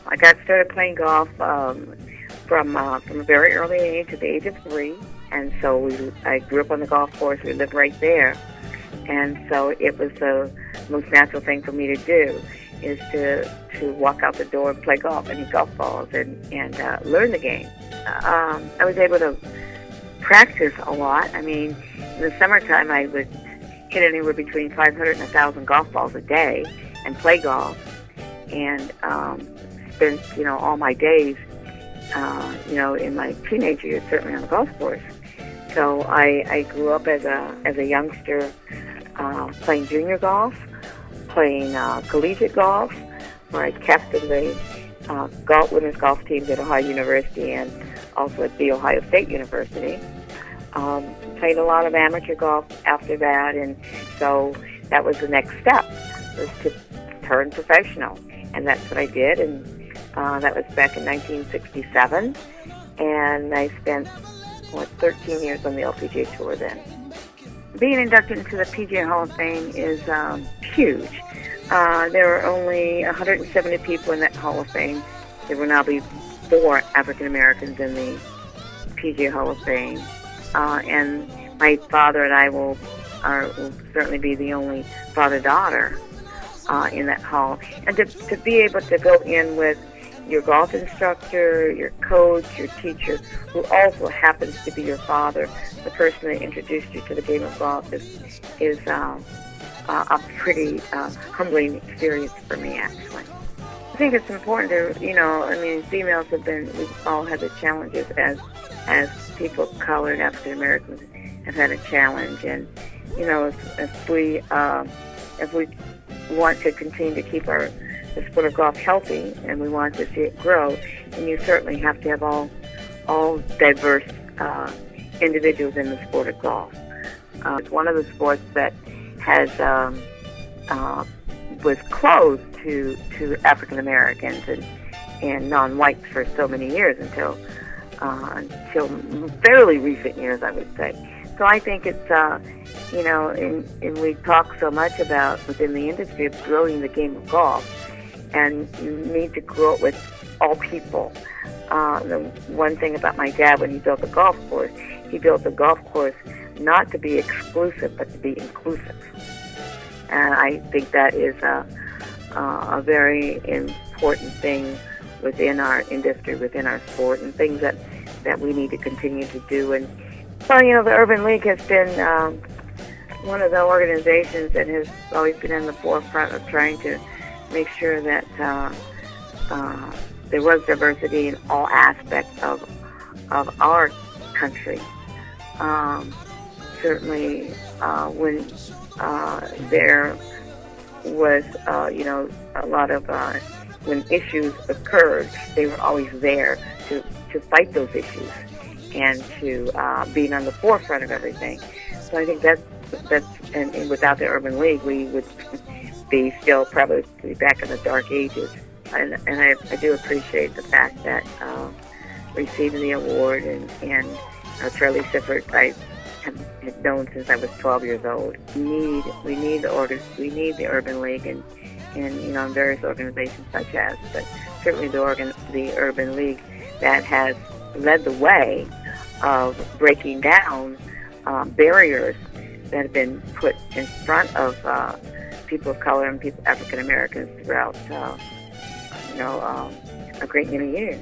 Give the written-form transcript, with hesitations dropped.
I got started playing golf from a very early age, at the age of 3, and so I grew up on the golf course. We lived right there, and so it was the most natural thing for me to do is to walk out the door and play golf and hit golf balls and learn the game. I was able to practice a lot. I mean, in the summertime, I would hit anywhere between 500 and 1,000 golf balls a day and play golf, and spent all my days in my teenage years certainly on the golf course. So I grew up as a youngster playing junior golf, playing collegiate golf, where I captained the women's golf teams at Ohio University and also at The Ohio State University. Played a lot of amateur golf after that, and so that was the next step, was to turn professional, and that's what I did, and that was back in 1967, and I spent 13 years on the LPGA Tour then. Being inducted into the PGA Hall of Fame is huge. There are only 170 people in that Hall of Fame. There will now be 4 African Americans in the PGA Hall of Fame, and my father and I will certainly be the only father-daughter in that hall. And to be able to go in with your golf instructor, your coach, your teacher, who also happens to be your father, the person that introduced you to the game of golf, is a pretty humbling experience for me, actually. I think it's important to, females we've all had the challenges as people of color and African Americans have had a challenge, and if we want to continue to keep the sport of golf healthy and we want to see it grow, then you certainly have to have all diverse individuals in the sport of golf. It's one of the sports that has was closed to African Americans and non-whites for so many years until fairly recent years, I would say. So I think it's and we talk so much about within the industry of growing the game of golf, and you need to grow it with all people. The one thing about my dad, when he built the golf course, he built the golf course not to be exclusive, but to be inclusive. And I think that is a very important thing within our industry, within our sport, and things that we need to continue to do. And well, the Urban League has been one of the organizations that has always been in the forefront of trying to make sure that there was diversity in all aspects of our country. Certainly, when there was, a lot of when issues occurred, they were always there to fight those issues and to being on the forefront of everything. So I think that's and without the Urban League, we would be still probably back in the dark ages. And I do appreciate the fact that receiving the award and Charlie Sifford, I have known since I was 12 years old. We need the Urban League and various organizations such as, but certainly the Urban League that has led the way of breaking down barriers that have been put in front of people of color and African Americans throughout a great many years.